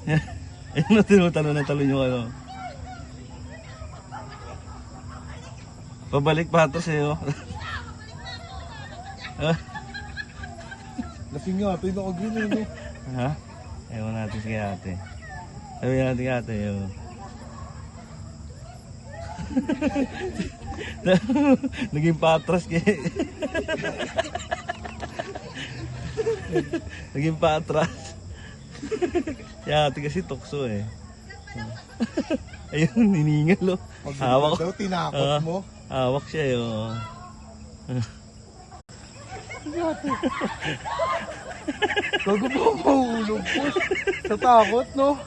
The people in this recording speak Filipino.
Ayun na, tinutalo ng talon yung ano. Pabalik patos eh, oh. Lasing nga, ito yung naka-green eh, no? Ha? Ewan natin si ate. Sabi natin kay ate, oh. Naging patras kay... Naging patras. Kaya ate kasi tukso eh. Ayun, hiningal oh. Hawak. Daw, tinakot mo. Hawak siya eh, oh. Gago po, mahulog po. Sa takot, no?